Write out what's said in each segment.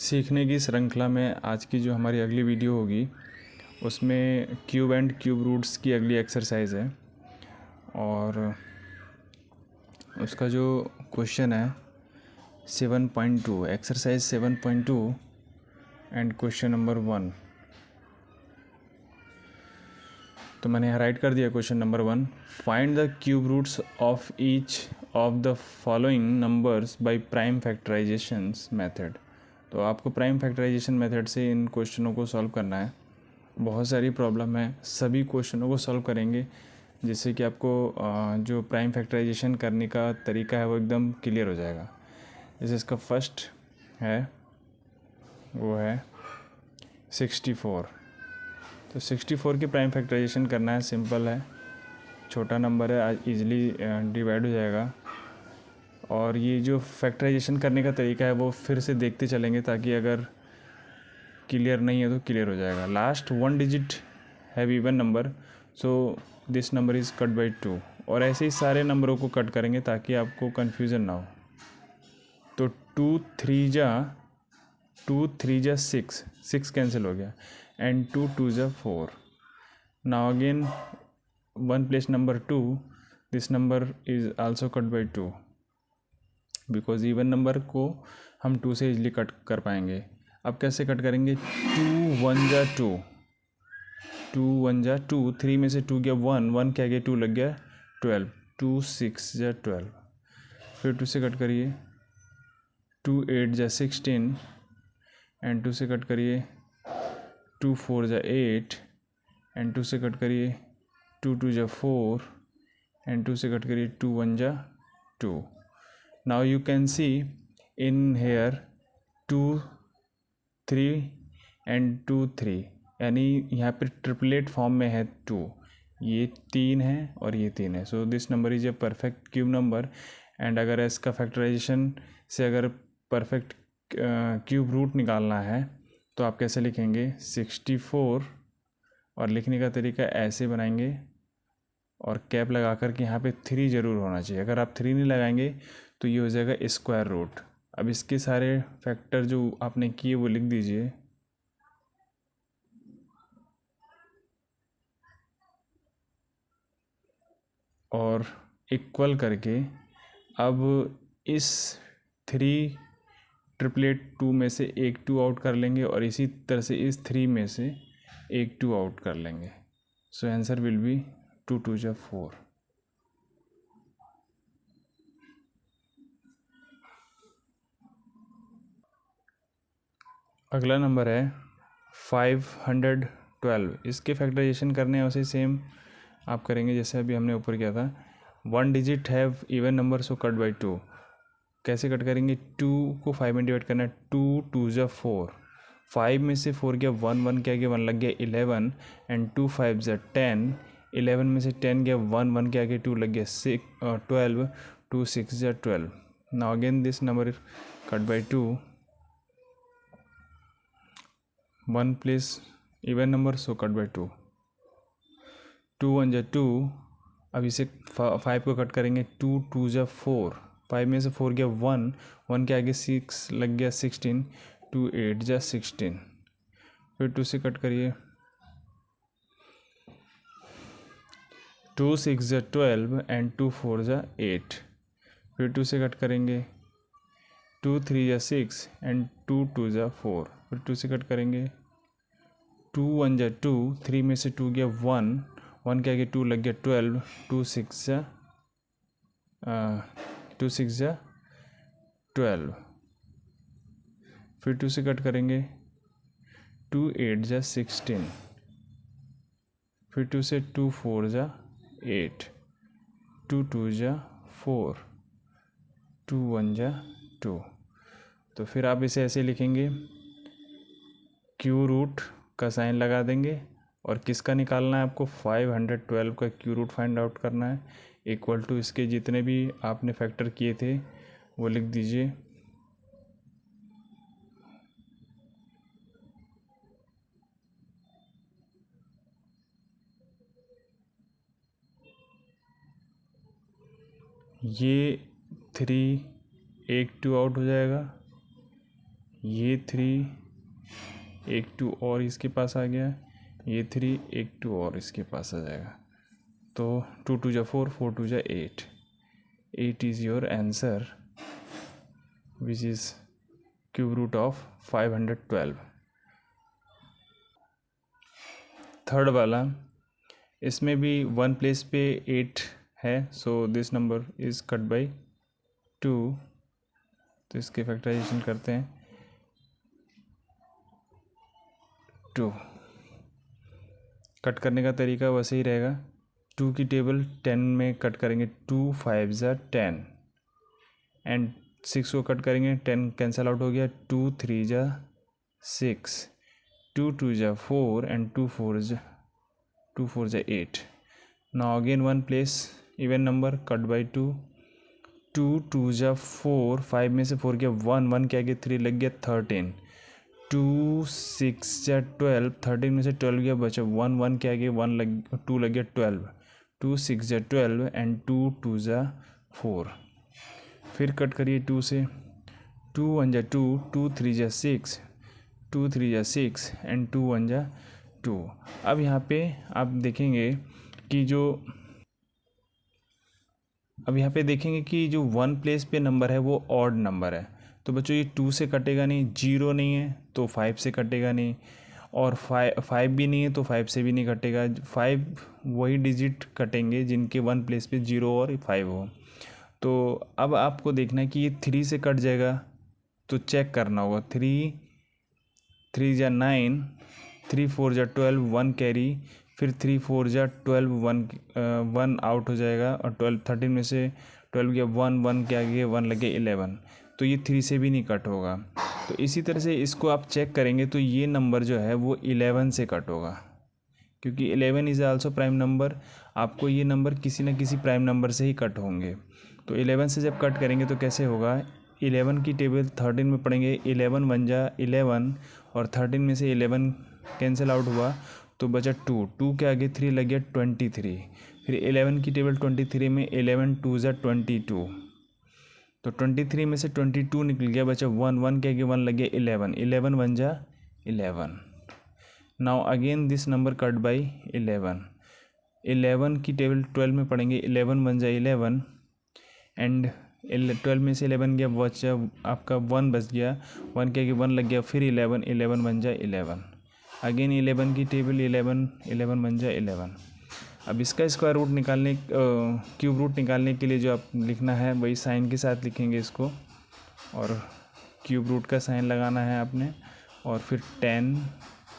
सीखने की श्रृंखला में आज की जो हमारी अगली वीडियो होगी उसमें क्यूब एंड क्यूब रूट्स की अगली एक्सरसाइज है और उसका जो क्वेश्चन है 7.2 एक्सरसाइज 7.2 एंड क्वेश्चन नंबर 1। तो मैंने यहाँ राइट कर दिया question number 1। Find the cube roots of each of the following numbers by prime factorisation method. तो आपको प्राइम फैक्टराइजेशन मेथड से इन क्वेश्चनों को सॉल्व करना है। बहुत सारी प्रॉब्लम है, सभी क्वेश्चनों को सॉल्व करेंगे जिससे कि आपको जो प्राइम फैक्टराइजेशन करने का तरीका है वो एकदम क्लियर हो जाएगा। जैसे इसका फर्स्ट है वो है 64। तो 64 की प्राइम फैक्टराइजेशन करना है, सिंपल है, छोटा नंबर है, इजीली डिवाइड हो जाएगा। और ये जो फैक्टराइजेशन करने का तरीका है वो फिर से देखते चलेंगे ताकि अगर क्लियर नहीं है तो क्लियर हो जाएगा। Last 1 digit have even number, so this number is cut by 2। और ऐसे ही सारे नंबरों को कट करेंगे ताकि आपको कन्फ्यूज़न ना हो। तो 2 3 जा 6 कैंसिल हो गया, एंड 2 2 जा 4। Now again 1 place number 2, this number is also cut by 2 because even number को हम 2 से इजली कट कर पाएंगे। अब कैसे कट करेंगे? 2 1 जा 2, 2 1 जा 2, 3 में से 2 गया 1, 1 क्या गया 2 लग गया 12, 2 6 जा 12। फिर 2 से कट करिए, 2 8 जा 16, एंड 2 से कट करिए 2 4 जा 8, एंड 2 से कट करिए 2 2 जा 4, एंड 2 से कट करिए 2 1 जा 2। Now you can see in here 2 3 and 2 3, यानी यहाँ पे ट्रिपलेट फॉर्म में है 2, ये 3 है और ये 3 है। So this number is a perfect cube number. And अगर इसका फैक्टराइजेशन से अगर परफेक्ट क्यूब रूट निकालना है तो आप कैसे लिखेंगे? 64, और लिखने का तरीका ऐसे बनाएंगे और कैप लगा कर के यहाँ पे 3 ज़रूर होना चाहिए। अगर आप 3 नहीं लगाएंगे तो ये हो जाएगा स्क्वायर रूट। अब इसके सारे फैक्टर जो आपने किए वो लिख दीजिए। और इक्वल करके अब इस 3 ट्रिपलेट 2 में से एक 2 आउट कर लेंगे और इसी तरह से इस 3 में से एक 2 आउट कर लेंगे। सो आंसर विल बी 2 2 जा 4। अगला नंबर है 512। इसके फैक्टराइजेशन करने हैं वैसे सेम आप करेंगे जैसे अभी हमने ऊपर किया था। 1 digit have even number, so cut by 2। कैसे कट करेंगे? 2 को 5 में डिवाइड करना है, 2 2 जा 4, 5 में से 4 गया 1, 1 क्या गया 1 लग गया 11, एंड 2 5 जा 10, 11 में से 10 गया 1, 1 क्या गया 2 लग गया 12, 2 6 जा 12। Now again this number cut by 2, 1 place even number, so cut by 2, 2 1 जा 2। अब इसे 5 को कट करेंगे, 2 2 जा 4, 5 में से 4 गया 1, 1 के आगे 6 लग गया 16, 2 8 जा 16। फिर 2 से कट करिए, 2 6 जा 12, एंड 2 4 जा 8। फिर 2 से कट करेंगे, 2 3 जा 6, एंड 2 2 जा 4। फिर 2 से कट करेंगे, 2 1 जा 2, 3 में से 2 गया 1, 1 के आगे 2 लग गया 12, 2 6 जा 12। फिर 2 से कट करेंगे, 2 8 जा 16। फिर 2 से 2 4 जा 8, 2 2 जा 4, 2 1 जा 2। तो फिर आप इसे ऐसे लिखेंगे, क्यू रूट का साइन लगा देंगे और किसका निकालना है आपको? 512 का क्यू रूट फाइंड आउट करना है, इक्वल टू इसके जितने भी आपने फैक्टर किए थे वो लिख दीजिए। ये 3 एक 2 आउट हो जाएगा, ये 3 एक 2 और इसके पास आ गया, ये 3 एक 2 और इसके पास आ जाएगा। तो 2 2 जा 4, 4 2 जा 8, 8 is your answer which is cube root of 512। Third वाला, इसमें भी वन प्लेस पे 8 है, so this number is cut by 2। तो इसके फैक्टराइजेशन करते हैं। 2 कट करने का तरीका वैसे ही रहेगा। 2 की टेबल 10 में कट करेंगे, 2 5 जा 10 एंड 6 को कट करेंगे, 10 कैंसल आउट हो गया, 2 3 जा 6, 2 2 जा 4 एंड 2 4 जा 8। Now again one place even number cut by 2, 2 2 जा 4, 5 में से 4 गया 1, 1 के आगे 3 लग गया 13, 2 6 जा 12, 13 में से 12 गया बचा 1, 1 के आगे 2 लग गया 12, 2 6 जा 12 एंड 2 2 जा 4। फिर कट करिए 2 से, 2 1 जा 2, 2 3 जा 6, 2 3 जा 6 एंड 2 1 जा 2। अब यहाँ पे आप देखेंगे कि जो वन प्लेस पे नंबर है वो ऑड नंबर है। तो बच्चों ये 2 से कटेगा नहीं, 0 नहीं है तो 5 से कटेगा नहीं, और 5 भी नहीं है तो 5 से भी नहीं कटेगा। 5 वही डिजिट कटेंगे जिनके वन प्लेस पे 0 और 5 हो। तो अब आपको देखना है कि ये 3 से कट जाएगा, तो चेक करना होगा। 3 3 जा 9, 3 4 जा 12, 1 कैरी, फिर 3 4 जा 12, 1 आउट हो जाएगा, और 13 में से 12 गया 1, 1 के आगे 1 लगे 11, तो ये 3 से भी नहीं कट होगा। तो इसी तरह से इसको आप चेक करेंगे तो ये नंबर जो है वो 11 से कट होगा, क्योंकि 11 इज़ आल्सो प्राइम नंबर। आपको ये नंबर किसी न किसी प्राइम नंबर से ही कट होंगे। तो 11 से जब कट करेंगे तो कैसे होगा, 11 की टेबल 13 में पढ़ेंगे, 11 1 जा 11 और 13 में से 11 कैंसिल आउट हुआ तो बचा 2, 2 के आगे 3 लग गया 23, फिर 11 की टेबल 23 में 11 2 जा 22, तो 23 में से 22 निकल गया, बचा 1, 1 के आगे 1 लग गया 11, 11 1 जा 11। Now again this number cut by 11, 11 की टेबल 12 में पढ़ेंगे, 11 1 जा 11 एंड 12 में से 11 गया, बचा आपका 1 बच गया, 1 के आगे 1 लग गया, फिर 11 11 1 जा 11, अगेन 11 की टेबल 11 11 1 जा 11। अब इसका स्क्वायर रूट निकालने क्यूब रूट निकालने के लिए जो आप लिखना है वही साइन के साथ लिखेंगे इसको, और क्यूब रूट का साइन लगाना है आपने, और फिर 10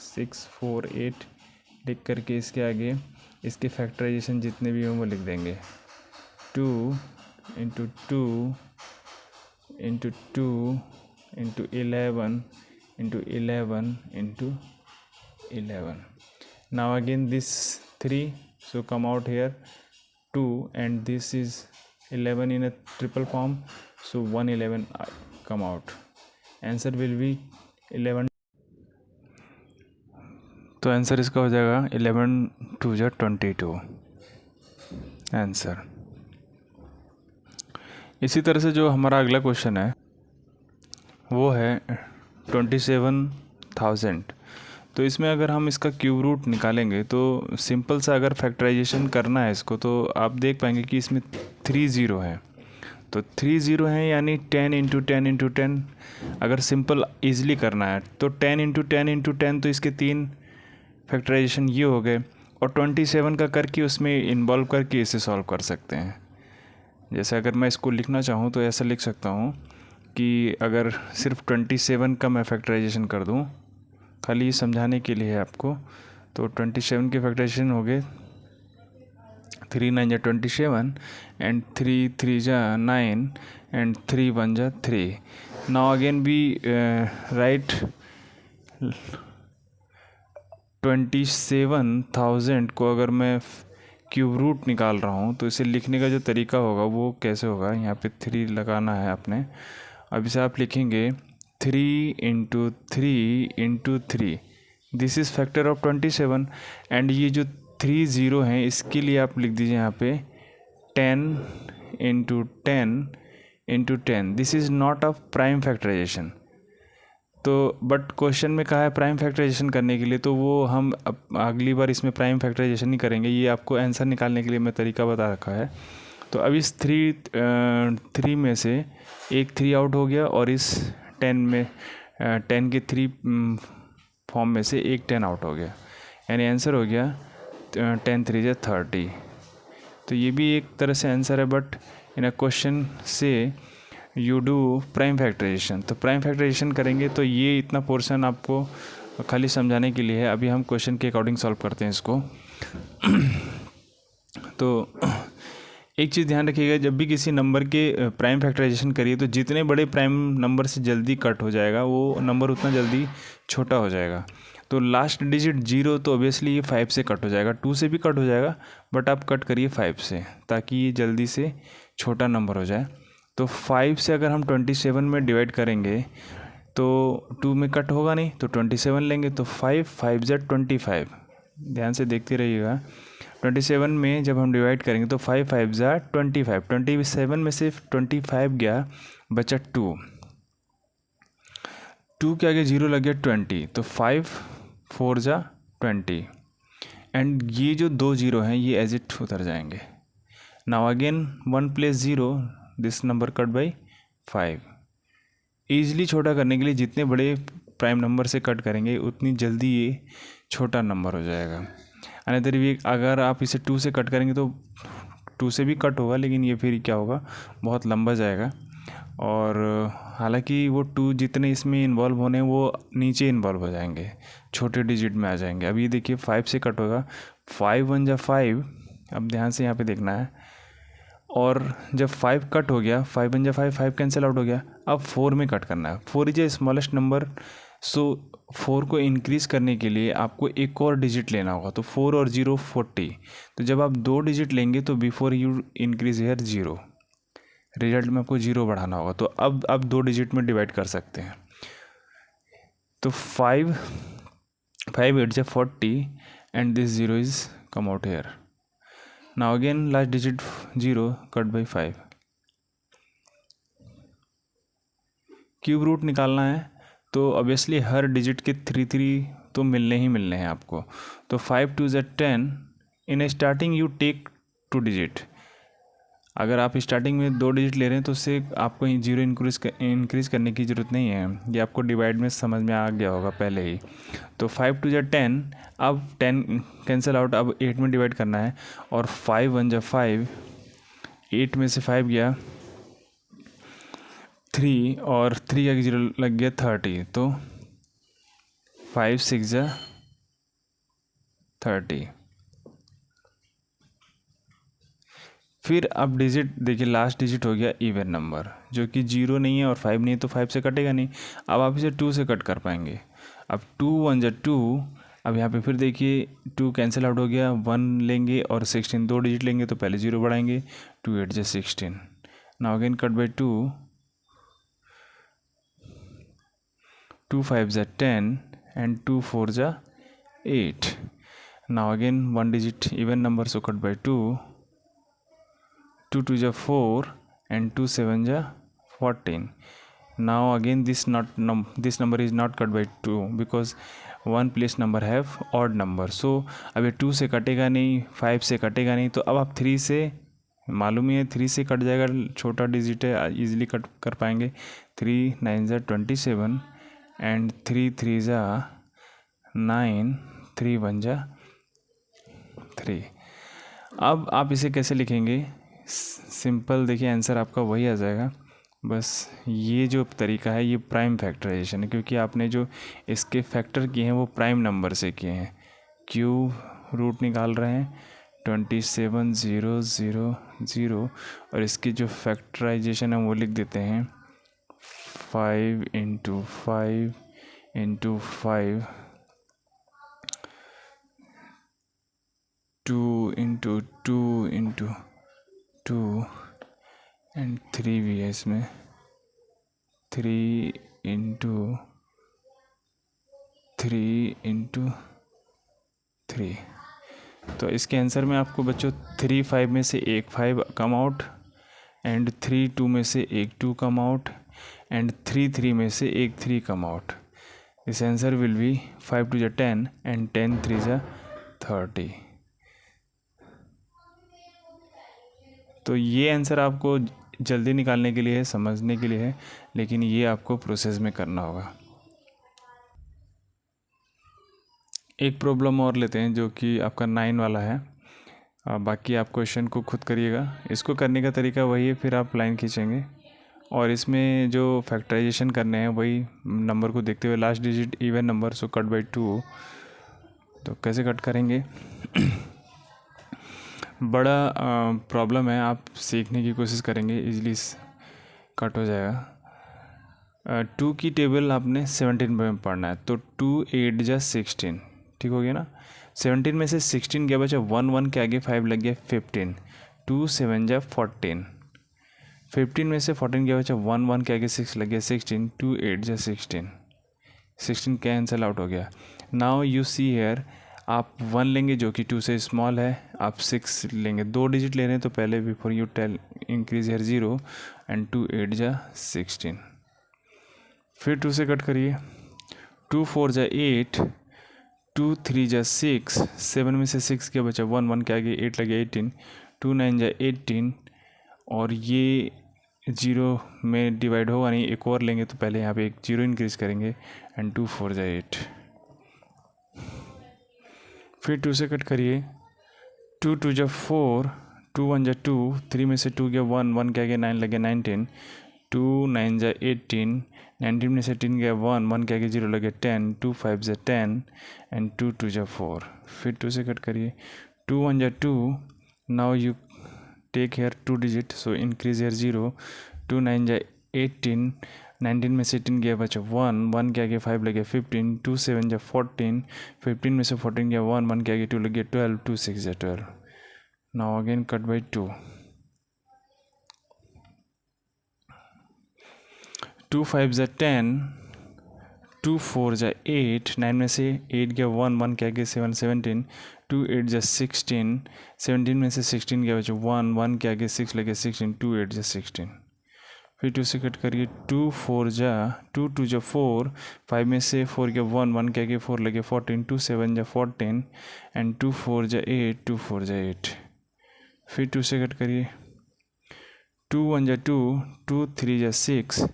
6 4 8 लिख करके इसके आगे इसके फैक्टराइजेशन जितने भी हों वो लिख देंगे। 2 into 2 into 2 into 11 into 11 into 11। Now again this 3, so come out here 2, and this is 11 in a triple form, so 111 come out. Answer will be 11। तो आंसर इसका हो जाएगा 11 2 जा 22 आंसर। इसी तरह से जो हमारा अगला क्वेश्चन है वो है 27,000। तो इसमें अगर हम इसका क्यूब रूट निकालेंगे तो सिंपल सा अगर फैक्टराइजेशन करना है इसको, तो आप देख पाएंगे कि इसमें 3 ज़ीरो है, तो 3 ज़ीरो हैं यानी 10 इंटू 10 इंटू 10। अगर सिंपल ईजिली करना है तो 10 इंटू 10 इंटू 10, तो इसके 3 फैक्टराइजेशन ये हो गए, और 27 का करके उसमें इन्वॉल्व करके इसे सॉल्व कर सकते हैं। जैसे अगर मैं इसको लिखना चाहूँ तो ऐसा लिख सकता हूँ कि अगर सिर्फ 27 का मैं फैक्टराइजेशन कर दूँ, खाली ये समझाने के लिए है आपको, तो 27 के फैक्टराइजेशन हो गए 3 9 जा 27 एंड 3 3 जा 9 एंड 3 1 जा 3। नाउ अगेन वी राइट 27,000 को अगर मैं क्यूब रूट निकाल रहा हूँ तो इसे लिखने का जो तरीका होगा वो कैसे होगा, यहाँ पे 3 लगाना है आपने। अब इसे आप लिखेंगे 3 into 3 into 3, this is factor of 27, and ये जो 3 ज़ीरो हैं इसके लिए आप लिख दीजिए यहाँ पे 10 into 10 into 10, this is not of prime factorisation. तो बट क्वेश्चन में कहा है प्राइम फैक्टराइजेशन करने के लिए, तो वो हम अगली बार इसमें प्राइम फैक्टराइजेशन नहीं करेंगे, ये आपको आंसर निकालने के लिए मैं तरीका बता रखा है। तो अब इस थ्री में से एक 3 आउट हो गया और इस 10 के 3 फॉर्म में से एक 10 आउट हो गया, यानी आंसर हो गया 10 3 जा 30। तो ये भी एक तरह से आंसर है, बट इन अ क्वेश्चन से यू डू प्राइम फैक्टराइजेशन। तो प्राइम फैक्टराइजेशन करेंगे तो ये इतना पोर्शन आपको खाली समझाने के लिए है। अभी हम क्वेश्चन के अकॉर्डिंग सॉल्व करते हैं इसको। तो एक चीज़ ध्यान रखिएगा, जब भी किसी नंबर के प्राइम फैक्टराइजेशन करिए तो जितने बड़े प्राइम नंबर से जल्दी कट हो जाएगा वो नंबर उतना जल्दी छोटा हो जाएगा। तो लास्ट डिजिट 0 तो ऑब्वियसली ये 5 से कट हो जाएगा, 2 से भी कट हो जाएगा, बट आप कट करिए 5 से ताकि ये जल्दी से छोटा नंबर हो जाए। तो 5 से अगर हम 27 में डिवाइड करेंगे तो 2 में कट होगा नहीं, तो 27 लेंगे, तो 5 5 जा 25। ध्यान से देखते रहिएगा, 27 में जब हम डिवाइड करेंगे तो 5 5 जा 25, 27 में से 25 गया, बचा 2 के आगे 0 लग गया 20, तो 5 4 जा 20, एंड ये जो 2 0 हैं ये एज इट उतर जाएंगे। Now again 1 place 0, this number cut by 5। Easily छोटा करने के लिए जितने बड़े प्राइम नंबर से कट करेंगे उतनी जल्दी ये छोटा नंबर हो जाएगा। अनदर वे, अगर आप इसे 2 से कट करेंगे तो 2 से भी कट होगा, लेकिन ये फिर क्या होगा, बहुत लंबा जाएगा। और हालांकि वो 2 जितने इसमें इन्वॉल्व होने वो नीचे इन्वॉल्व हो जाएंगे, छोटे डिजिट में आ जाएंगे। अब ये देखिए 5 से कट होगा, 5 1 जा 5। अब ध्यान से यहाँ पे देखना है, और जब 5 कट हो गया, 5 1 जा 5, 5 कैंसिल आउट हो गया। अब 4 में कट करना है, 4 इज ए स्मॉलेस्ट नंबर, सो 4 को इंक्रीज़ करने के लिए आपको एक और डिजिट लेना होगा। तो 4 और 0 40। तो जब आप 2 डिजिट लेंगे तो before you increase here 0, result में आपको 0 बढ़ाना होगा। तो अब आप 2 डिजिट में डिवाइड कर सकते हैं। तो 5 8 जा 40 and this 0 is come out here. Now again last digit 0 cut by 5। Cube root निकालना है, तो ऑब्वियसली हर डिजिट के 3 3 तो मिलने ही मिलने हैं आपको। तो 5 2 जा 10। In starting you take 2 digit. अगर आप स्टार्टिंग में 2 डिजिट ले रहे हैं तो उससे आपको 0 इंक्रीज़ करने की ज़रूरत नहीं है, ये आपको डिवाइड में समझ में आ गया होगा पहले ही। तो 5 2 जा 10, अब 10 कैंसिल आउट, अब 8 में डिवाइड करना है, और 5 1 जा 5, 8 में से 5 गया 3, और 3 आगे 0 लग गया 30, तो 5 6 जा 30। फिर अब डिजिट देखिए, लास्ट डिजिट हो गया इवन नंबर, जो कि 0 नहीं है और 5 नहीं है, तो 5 से कटेगा नहीं। अब आप इसे 2 से कट कर पाएंगे। अब 2 1 जा 2। अब यहाँ पे फिर देखिए 2 कैंसिल आउट हो गया, 1 लेंगे और 16 2 डिजिट लेंगे, तो पहले 0 बढ़ाएंगे, 2 8 जा 16। नाउ अगेन कट बाई 2, 2 5 जा 10 एंड 2 4 जा 8। Now again 1 digit even number, so cut by 2, 2 2 जा 4 and 2 7 जा 14. Now again this number is not cut by 2 because one place number have odd number. So अब ये 2 से कटेगा नहीं, 5 से कटेगा नहीं, तो अब आप 3 से, मालूम ही है 3 से कट जाएगा, छोटा डिजिट है, इजीली कट कर पाएंगे। 3 9 जा 27 एंड 3 3 जा 9, 3 1 जा 3। अब आप इसे कैसे लिखेंगे, सिंपल देखिए, आंसर आपका वही आ जाएगा। बस ये जो तरीका है ये प्राइम फैक्टराइजेशन है, क्योंकि आपने जो इसके फैक्टर किए हैं वो प्राइम नंबर से किए हैं। क्यूब रूट निकाल रहे हैं 27 0 0 0, और इसकी जो फैक्टराइजेशन है वो लिख देते हैं 5 × 5 × 5 2 × 2 × 2 एंड 3 भी है इसमें, 3 × 3 × 3। तो इसके आंसर में आपको बच्चों 3 5 में से एक 5 कम आउट, एंड 3 2 में से एक 2 कम आउट, एंड 3 3 में से एक 3 come out. This answer will be 5 2 10 and 10 3 30। तो ये आंसर आपको जल्दी निकालने के लिए है, समझने के लिए है, लेकिन ये आपको प्रोसेस में करना होगा। एक प्रॉब्लम और लेते हैं जो कि आपका 9 वाला है। बाकी आप क्वेश्चन को खुद करिएगा। इसको करने का तरीका वही है, फिर आप लाइन खींचेंगे और इसमें जो फैक्टराइजेशन करने हैं वही नंबर को देखते हुए last digit even number so cut by 2। तो कैसे कट करेंगे बड़ा प्रॉब्लम है, आप सीखने की कोशिश करेंगे इजीली कट हो जाएगा। 2 की टेबल आपने 17 में पढ़ना है, तो 2 8 जा 16, ठीक हो गया ना। 17 में से 16 क्या बचा, 1 1 के आगे 5 लग गया 15, 2 7 जा 14। 15 में से 14 क्या बचा, 1 1 के आगे 6 लग गया 16, 2 8 जा 16, 16 कैंसल आउट हो गया। नाउ यू सी हेयर, आप 1 लेंगे जो कि 2 से स्मॉल है, आप 6 लेंगे, 2 डिजिट ले रहे हैं तो पहले before you tell increase here 0 and 2 8 जा 16। फिर 2 से कट करिए, 2 4 जा 8, 2 3 जा 6, 7 में से 6 क्या बचा, 1 1 के आगे 8 लगे 18, 2 9 जा 18, और ये 0 में डिवाइड होगा नहीं, एक और लेंगे तो पहले यहाँ पे एक 0 इंक्रीज करेंगे एंड 2 4 जा 8। फिर 2 से कट करिए, 2 2 जा 4, 2 1 जा 2, 3 में से 2 गया 1 1 के आगे 9 लगे 19, 2 9 जा 18, 19 में से 10 गया 1 1 के आगे 0 लगे 10, 2 5 जा 10 एंड 2 2 जा 4। फिर 2 से कट करिए, 2 1 जा 2, now you take here 2 digit so increase here 0, 2 9 जा 18, 19 में से 10 गया बचा 1 1 के आगे 5 लगे 15, 2 7 जा 14, 15 में से 14 गया 1 1 के आगे 2 लगे 12, 2 6 जा 12। नाउ अगेन कट बाई 2, 2 5 जा 10, 2 4 जा 8, 9 में से 8 गया 1 1 के आगे 7 17, 2 8 जा 16, 17 में से 16 गया बचा 1 1 के आगे 6 लगे 16, 2 8 जा 16। फिर 2 से कट करिए, 2 4 जा 2 2 जा 4, 5 में से 4 गया 1 1 के आगे 4 लगे 14, 2 7 जा 14 एंड 2 4 जा 8, 2 4 जा 8। फिर 2 से कट करिए, 2 1 जा 2, 2 3 जा 6,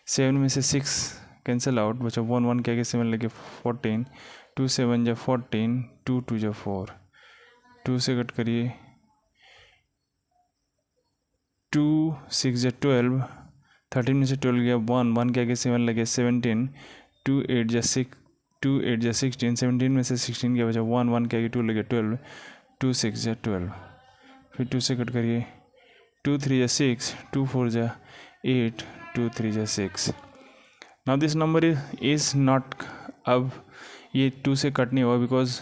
7 में से 6 कैंसिल आउट बचा 1 1 के आगे 7 लगे 14, 2 7 जा 14, 2 2 जा 4। 2 से कट करिए, 2 6 जा 12, 13 में से 12 गया 1 1 के आगे 7 लगे 17, 2 8 जा 6, 2 8 जा 16, 17 में से 16 गया बचा 1 1 के आगे 2 लगे 12, 2 6 जा 12। फिर 2 से कट करिए, 2 3 जा 6, 2 4 जा 8, 2 3 जा 6। Now this number is not, अब ये 2 से कट नहीं हुआ because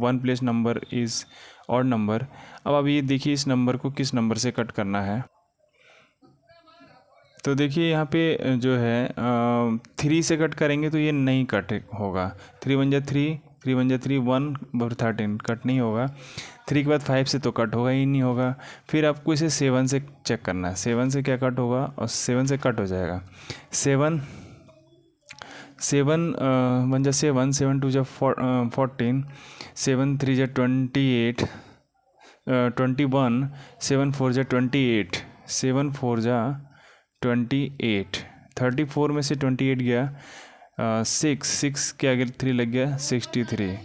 1 place number is odd number. अब आप ये देखिए इस नंबर को किस नंबर से कट करना है। तो देखिए यहाँ पे जो है 3 से कट करेंगे तो ये नहीं कट होगा, 3 1 जा 3, 3 1 जा 3, 1 13 कट नहीं होगा। 3 के बाद 5 से तो कट होगा ही नहीं होगा। फिर आपको इसे 7 से चेक करना है, 7 से क्या कट होगा, और 7 से कट हो जाएगा। 7 1 जा 7, 7 2 जा 14, 7 3 जा 28, 21, 7 4 जा 28, 7 4 जा 28, 34 में से 28 गया 6 के आगे 3 लग गया 63।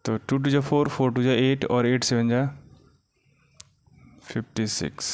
तो 2 2 जा 4, 4 2 जा 8 और 8 7 जा 56।